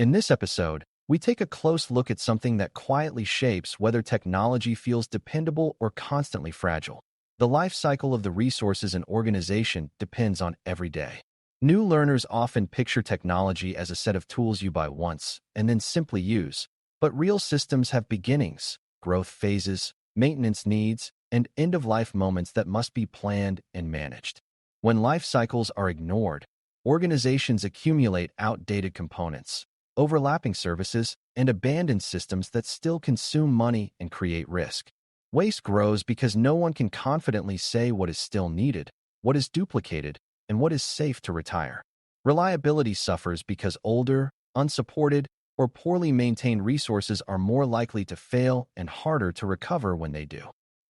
In this episode, we take a close look at something that quietly shapes whether technology feels dependable or constantly fragile. The life cycle of the resources an organization depends on every day. New learners often picture technology as a set of tools you buy once and then simply use, but real systems have beginnings, growth phases, maintenance needs, and end-of-life moments that must be planned and managed. When life cycles are ignored, organizations accumulate outdated components, overlapping services, and abandoned systems that still consume money and create risk. Waste grows because no one can confidently say what is still needed, what is duplicated, and what is safe to retire. Reliability suffers because older, unsupported, or poorly maintained resources are more likely to fail and harder to recover when they do.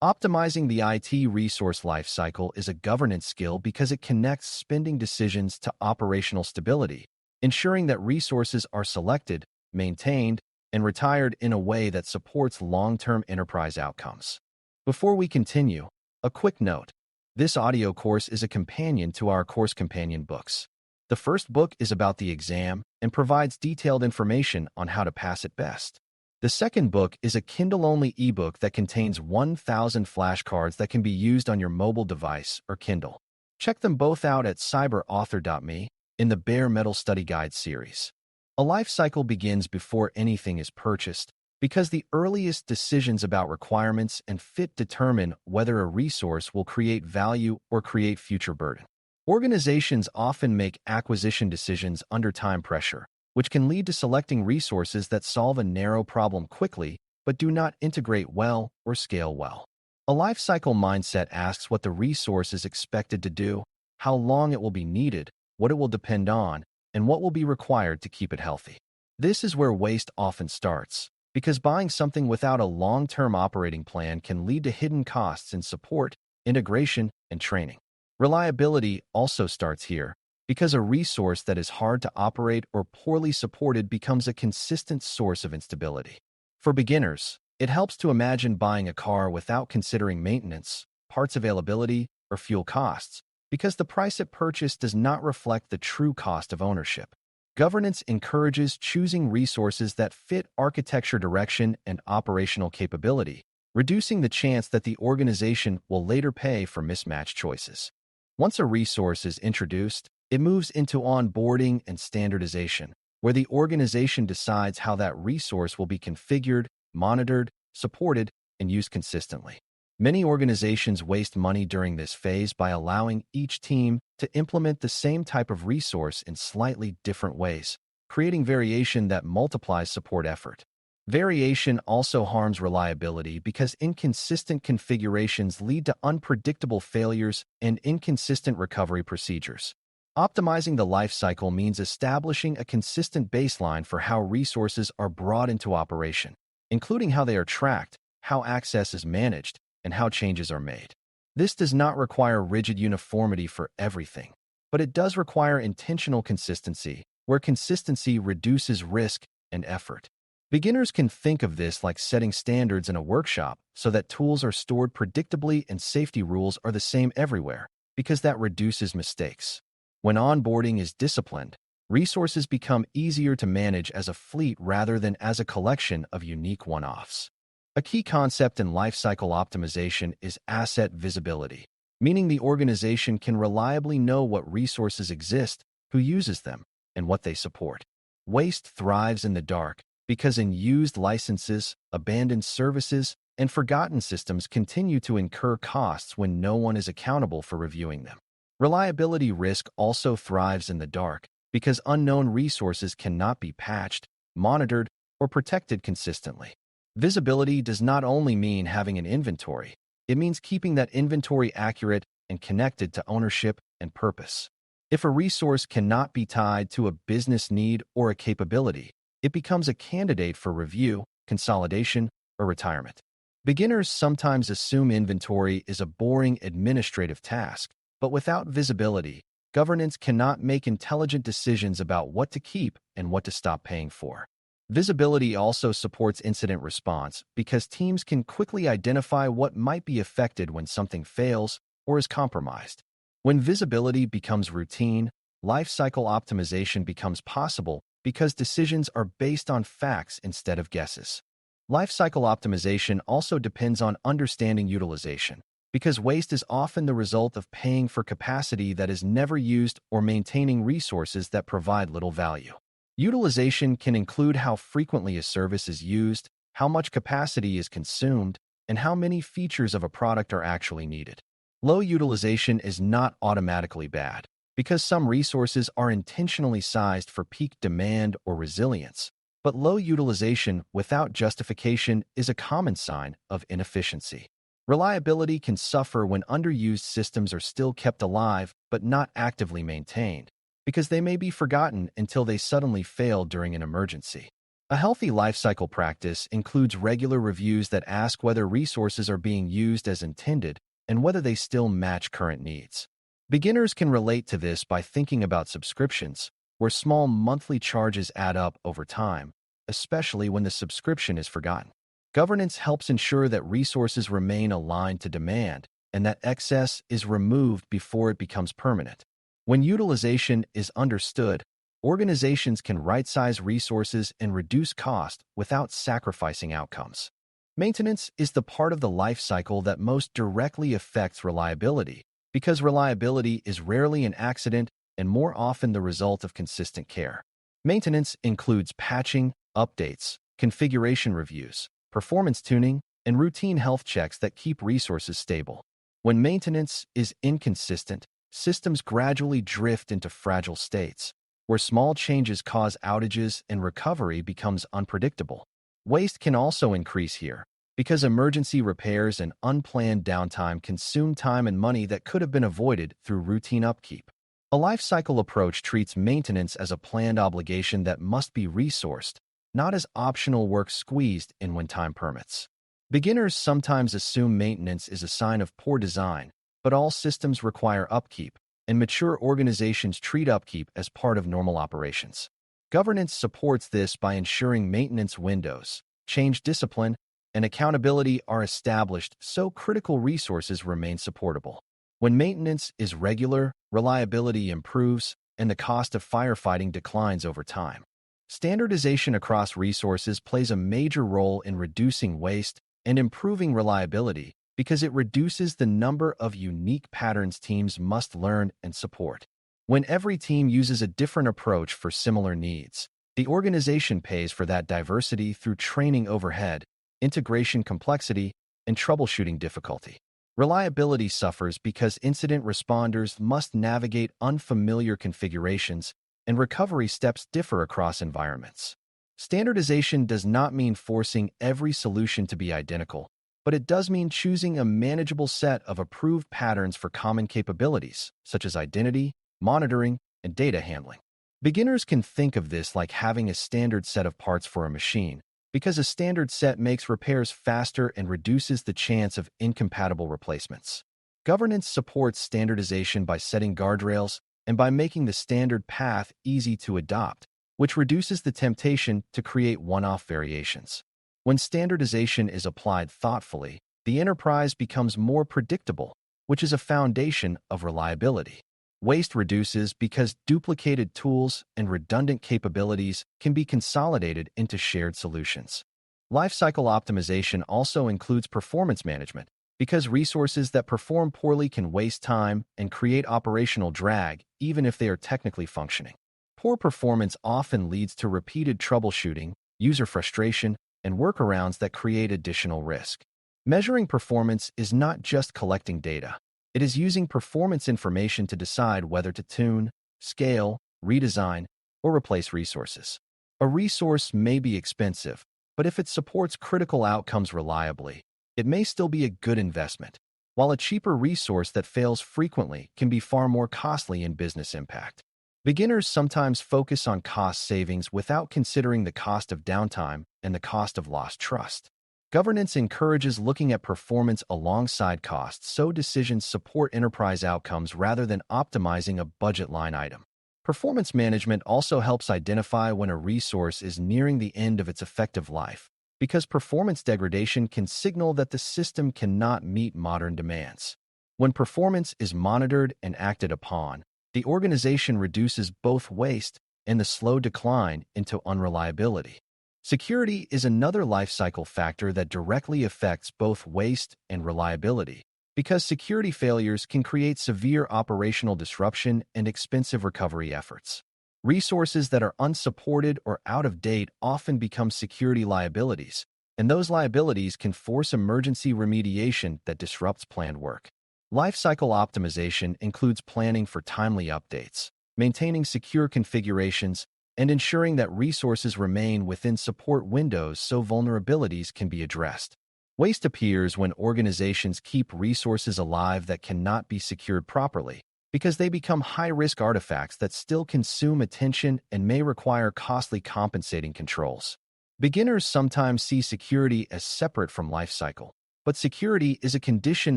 Optimizing the IT resource lifecycle is a governance skill because it connects spending decisions to operational stability, ensuring that resources are selected, maintained, and retired in a way that supports long-term enterprise outcomes. Before we continue, a quick note. This audio course is a companion to our course companion books. The first book is about the exam and provides detailed information on how to pass it best. The second book is a Kindle-only ebook that contains 1,000 flashcards that can be used on your mobile device or Kindle. Check them both out at cyberauthor.me in the Bare Metal Study Guide series. A life cycle begins before anything is purchased because the earliest decisions about requirements and fit determine whether a resource will create value or create future burden. Organizations often make acquisition decisions under time pressure, which can lead to selecting resources that solve a narrow problem quickly but do not integrate well or scale well. A life cycle mindset asks what the resource is expected to do, how long it will be needed, what it will depend on, and what will be required to keep it healthy. This is where waste often starts, because buying something without a long-term operating plan can lead to hidden costs in support, integration, and training. Reliability also starts here, because a resource that is hard to operate or poorly supported becomes a consistent source of instability. For beginners, it helps to imagine buying a car without considering maintenance, parts availability, or fuel costs, because the price at purchase does not reflect the true cost of ownership. Governance encourages choosing resources that fit architecture direction and operational capability, reducing the chance that the organization will later pay for mismatched choices. Once a resource is introduced, it moves into onboarding and standardization, where the organization decides how that resource will be configured, monitored, supported, and used consistently. Many organizations waste money during this phase by allowing each team to implement the same type of resource in slightly different ways, creating variation that multiplies support effort. Variation also harms reliability because inconsistent configurations lead to unpredictable failures and inconsistent recovery procedures. Optimizing the life cycle means establishing a consistent baseline for how resources are brought into operation, including how they are tracked, how access is managed, and how changes are made. This does not require rigid uniformity for everything, but it does require intentional consistency, where consistency reduces risk and effort. Beginners can think of this like setting standards in a workshop so that tools are stored predictably and safety rules are the same everywhere, because that reduces mistakes. When onboarding is disciplined, resources become easier to manage as a fleet rather than as a collection of unique one-offs. A key concept in lifecycle optimization is asset visibility, meaning the organization can reliably know what resources exist, who uses them, and what they support. Waste thrives in the dark because unused licenses, abandoned services, and forgotten systems continue to incur costs when no one is accountable for reviewing them. Reliability risk also thrives in the dark because unknown resources cannot be patched, monitored, or protected consistently. Visibility does not only mean having an inventory, it means keeping that inventory accurate and connected to ownership and purpose. If a resource cannot be tied to a business need or a capability, it becomes a candidate for review, consolidation, or retirement. Beginners sometimes assume inventory is a boring administrative task, but without visibility, governance cannot make intelligent decisions about what to keep and what to stop paying for. Visibility also supports incident response because teams can quickly identify what might be affected when something fails or is compromised. When visibility becomes routine, lifecycle optimization becomes possible because decisions are based on facts instead of guesses. Lifecycle optimization also depends on understanding utilization, because waste is often the result of paying for capacity that is never used or maintaining resources that provide little value. Utilization can include how frequently a service is used, how much capacity is consumed, and how many features of a product are actually needed. Low utilization is not automatically bad, because some resources are intentionally sized for peak demand or resilience. But low utilization without justification is a common sign of inefficiency. Reliability can suffer when underused systems are still kept alive but not actively maintained, because they may be forgotten until they suddenly fail during an emergency. A healthy lifecycle practice includes regular reviews that ask whether resources are being used as intended and whether they still match current needs. Beginners can relate to this by thinking about subscriptions, where small monthly charges add up over time, especially when the subscription is forgotten. Governance helps ensure that resources remain aligned to demand and that excess is removed before it becomes permanent. When utilization is understood, organizations can right-size resources and reduce cost without sacrificing outcomes. Maintenance is the part of the life cycle that most directly affects reliability, because reliability is rarely an accident and more often the result of consistent care. Maintenance includes patching, updates, configuration reviews, performance tuning, and routine health checks that keep resources stable. When maintenance is inconsistent, systems gradually drift into fragile states, where small changes cause outages and recovery becomes unpredictable. Waste can also increase here, because emergency repairs and unplanned downtime consume time and money that could have been avoided through routine upkeep. A life cycle approach treats maintenance as a planned obligation that must be resourced, not as optional work squeezed in when time permits. Beginners sometimes assume maintenance is a sign of poor design, but all systems require upkeep, and mature organizations treat upkeep as part of normal operations. Governance supports this by ensuring maintenance windows, change discipline, and accountability are established so critical resources remain supportable. When maintenance is regular, reliability improves, and the cost of firefighting declines over time. Standardization across resources plays a major role in reducing waste and improving reliability because it reduces the number of unique patterns teams must learn and support. When every team uses a different approach for similar needs, the organization pays for that diversity through training overhead, integration complexity, and troubleshooting difficulty. Reliability suffers because incident responders must navigate unfamiliar configurations, and recovery steps differ across environments. Standardization does not mean forcing every solution to be identical, but it does mean choosing a manageable set of approved patterns for common capabilities, such as identity, monitoring, and data handling. Beginners can think of this like having a standard set of parts for a machine, because a standard set makes repairs faster and reduces the chance of incompatible replacements. Governance supports standardization by setting guardrails and by making the standard path easy to adopt, which reduces the temptation to create one-off variations. When standardization is applied thoughtfully, the enterprise becomes more predictable, which is a foundation of reliability. Waste reduces because duplicated tools and redundant capabilities can be consolidated into shared solutions. Lifecycle optimization also includes performance management, because resources that perform poorly can waste time and create operational drag even if they are technically functioning. Poor performance often leads to repeated troubleshooting, user frustration, and workarounds that create additional risk. Measuring performance is not just collecting data. It is using performance information to decide whether to tune, scale, redesign, or replace resources. A resource may be expensive, but if it supports critical outcomes reliably, it may still be a good investment, while a cheaper resource that fails frequently can be far more costly in business impact. Beginners sometimes focus on cost savings without considering the cost of downtime and the cost of lost trust. Governance encourages looking at performance alongside costs so decisions support enterprise outcomes rather than optimizing a budget line item. Performance management also helps identify when a resource is nearing the end of its effective life, because performance degradation can signal that the system cannot meet modern demands. When performance is monitored and acted upon, the organization reduces both waste and the slow decline into unreliability. Security is another life cycle factor that directly affects both waste and reliability, because security failures can create severe operational disruption and expensive recovery efforts. Resources that are unsupported or out of date often become security liabilities, and those liabilities can force emergency remediation that disrupts planned work. Lifecycle optimization includes planning for timely updates, maintaining secure configurations, and ensuring that resources remain within support windows so vulnerabilities can be addressed. Waste appears when organizations keep resources alive that cannot be secured properly, because they become high-risk artifacts that still consume attention and may require costly compensating controls. Beginners sometimes see security as separate from lifecycle, but security is a condition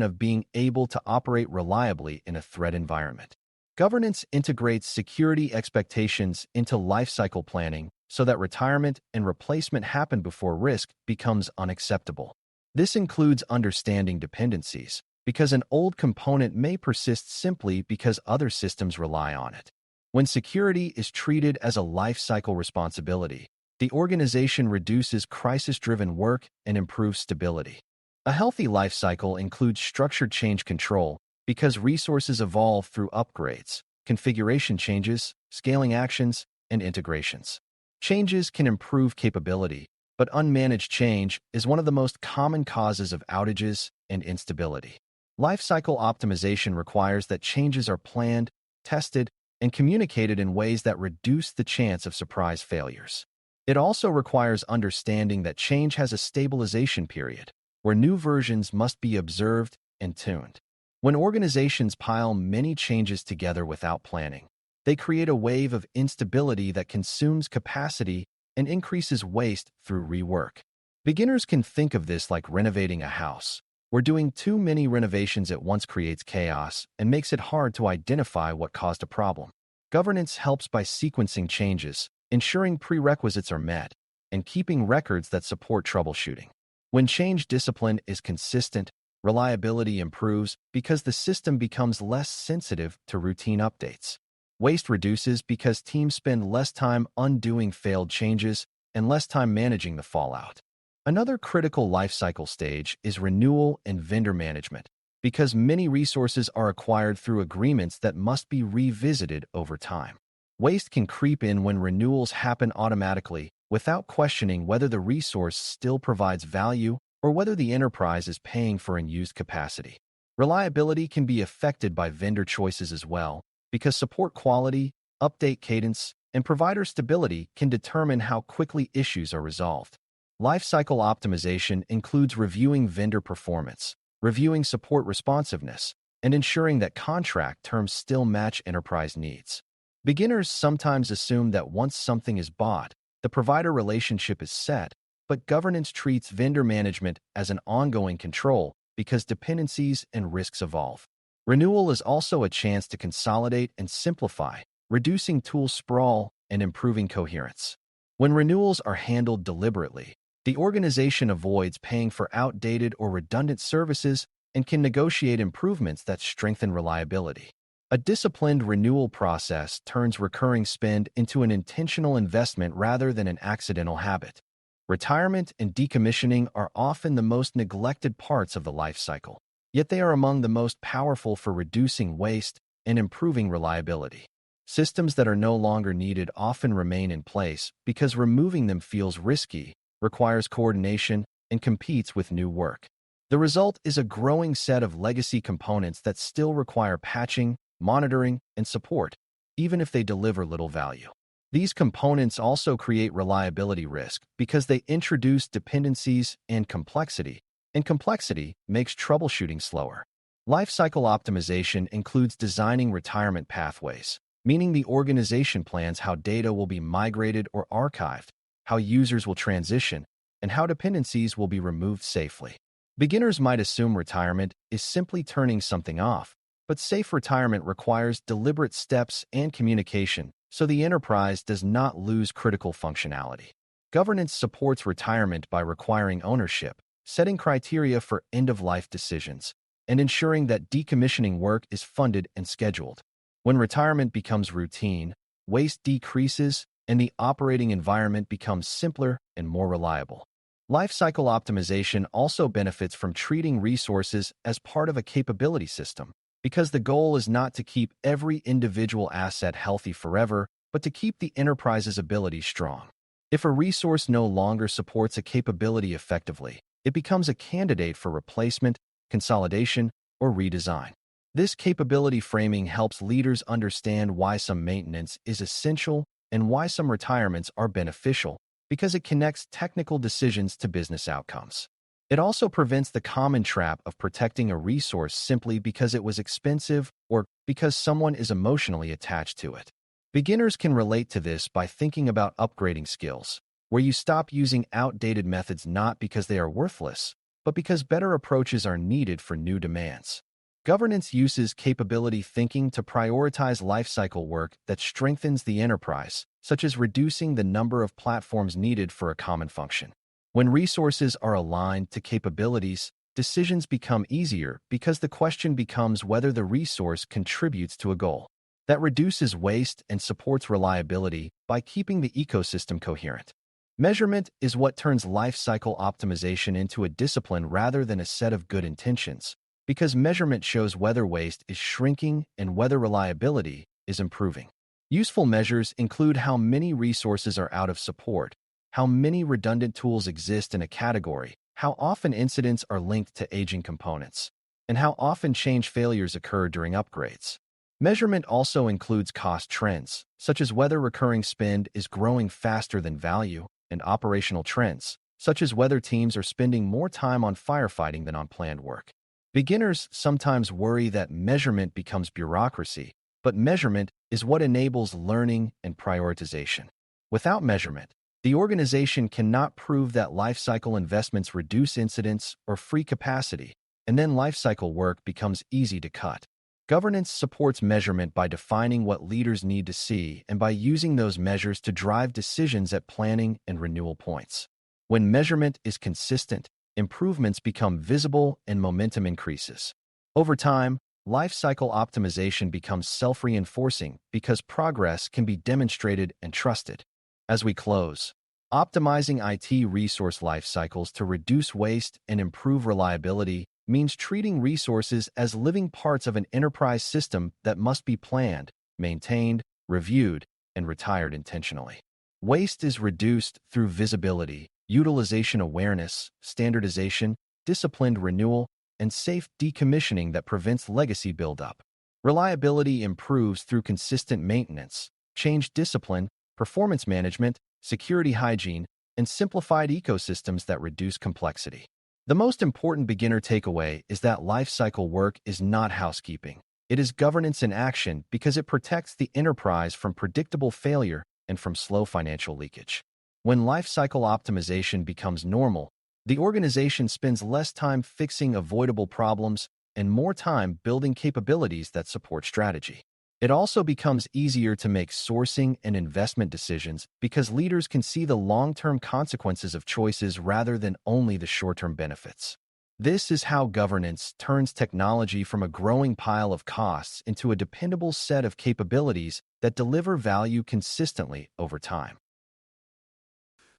of being able to operate reliably in a threat environment. Governance integrates security expectations into lifecycle planning so that retirement and replacement happen before risk becomes unacceptable. This includes understanding dependencies, because an old component may persist simply because other systems rely on it. When security is treated as a lifecycle responsibility, the organization reduces crisis-driven work and improves stability. A healthy lifecycle includes structured change control, because resources evolve through upgrades, configuration changes, scaling actions, and integrations. Changes can improve capability, but unmanaged change is one of the most common causes of outages and instability. Lifecycle optimization requires that changes are planned, tested, and communicated in ways that reduce the chance of surprise failures. It also requires understanding that change has a stabilization period, where new versions must be observed and tuned. When organizations pile many changes together without planning, they create a wave of instability that consumes capacity and increases waste through rework. Beginners can think of this like renovating a house, where doing too many renovations at once creates chaos and makes it hard to identify what caused a problem. Governance helps by sequencing changes, ensuring prerequisites are met, and keeping records that support troubleshooting. When change discipline is consistent, reliability improves because the system becomes less sensitive to routine updates. Waste reduces because teams spend less time undoing failed changes and less time managing the fallout. Another critical lifecycle stage is renewal and vendor management, because many resources are acquired through agreements that must be revisited over time. Waste can creep in when renewals happen automatically without questioning whether the resource still provides value or whether the enterprise is paying for unused capacity. Reliability can be affected by vendor choices as well, because support quality, update cadence, and provider stability can determine how quickly issues are resolved. Lifecycle optimization includes reviewing vendor performance, reviewing support responsiveness, and ensuring that contract terms still match enterprise needs. Beginners sometimes assume that once something is bought, the provider relationship is set, but governance treats vendor management as an ongoing control because dependencies and risks evolve. Renewal is also a chance to consolidate and simplify, reducing tool sprawl and improving coherence. When renewals are handled deliberately, the organization avoids paying for outdated or redundant services and can negotiate improvements that strengthen reliability. A disciplined renewal process turns recurring spend into an intentional investment rather than an accidental habit. Retirement and decommissioning are often the most neglected parts of the life cycle, yet they are among the most powerful for reducing waste and improving reliability. Systems that are no longer needed often remain in place because removing them feels risky, requires coordination, and competes with new work. The result is a growing set of legacy components that still require patching, monitoring, and support, even if they deliver little value. These components also create reliability risk because they introduce dependencies and complexity makes troubleshooting slower. Lifecycle optimization includes designing retirement pathways, meaning the organization plans how data will be migrated or archived, how users will transition, and how dependencies will be removed safely. Beginners might assume retirement is simply turning something off, but safe retirement requires deliberate steps and communication so the enterprise does not lose critical functionality. Governance supports retirement by requiring ownership, setting criteria for end-of-life decisions, and ensuring that decommissioning work is funded and scheduled. When retirement becomes routine, waste decreases, and the operating environment becomes simpler and more reliable. Life cycle optimization also benefits from treating resources as part of a capability system, because the goal is not to keep every individual asset healthy forever, but to keep the enterprise's ability strong. If a resource no longer supports a capability effectively, it becomes a candidate for replacement, consolidation, or redesign. This capability framing helps leaders understand why some maintenance is essential and why some retirements are beneficial, because it connects technical decisions to business outcomes. It also prevents the common trap of protecting a resource simply because it was expensive or because someone is emotionally attached to it. Beginners can relate to this by thinking about upgrading skills, where you stop using outdated methods not because they are worthless, but because better approaches are needed for new demands. Governance uses capability thinking to prioritize lifecycle work that strengthens the enterprise, such as reducing the number of platforms needed for a common function. When resources are aligned to capabilities, decisions become easier because the question becomes whether the resource contributes to a goal. That reduces waste and supports reliability by keeping the ecosystem coherent. Measurement is what turns life cycle optimization into a discipline rather than a set of good intentions, because measurement shows whether waste is shrinking and whether reliability is improving. Useful measures include how many resources are out of support, how many redundant tools exist in a category, how often incidents are linked to aging components, and how often change failures occur during upgrades. Measurement also includes cost trends, such as whether recurring spend is growing faster than value, and operational trends, such as whether teams are spending more time on firefighting than on planned work. Beginners sometimes worry that measurement becomes bureaucracy, but measurement is what enables learning and prioritization. Without measurement, the organization cannot prove that lifecycle investments reduce incidents or free capacity, and then lifecycle work becomes easy to cut. Governance supports measurement by defining what leaders need to see and by using those measures to drive decisions at planning and renewal points. When measurement is consistent, improvements become visible and momentum increases. Over time, lifecycle optimization becomes self-reinforcing because progress can be demonstrated and trusted. As we close, optimizing IT resource life cycles to reduce waste and improve reliability means treating resources as living parts of an enterprise system that must be planned, maintained, reviewed, and retired intentionally. Waste is reduced through visibility, utilization awareness, standardization, disciplined renewal, and safe decommissioning that prevents legacy buildup. Reliability improves through consistent maintenance, change discipline, performance management, security hygiene, and simplified ecosystems that reduce complexity. The most important beginner takeaway is that lifecycle work is not housekeeping. It is governance in action because it protects the enterprise from predictable failure and from slow financial leakage. When lifecycle optimization becomes normal, the organization spends less time fixing avoidable problems and more time building capabilities that support strategy. It also becomes easier to make sourcing and investment decisions because leaders can see the long-term consequences of choices rather than only the short-term benefits. This is how governance turns technology from a growing pile of costs into a dependable set of capabilities that deliver value consistently over time.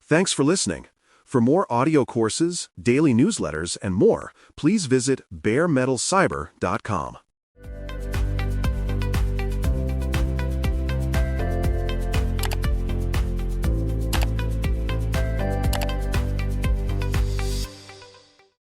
Thanks for listening. For more audio courses, daily newsletters, and more, please visit baremetalcyber.com.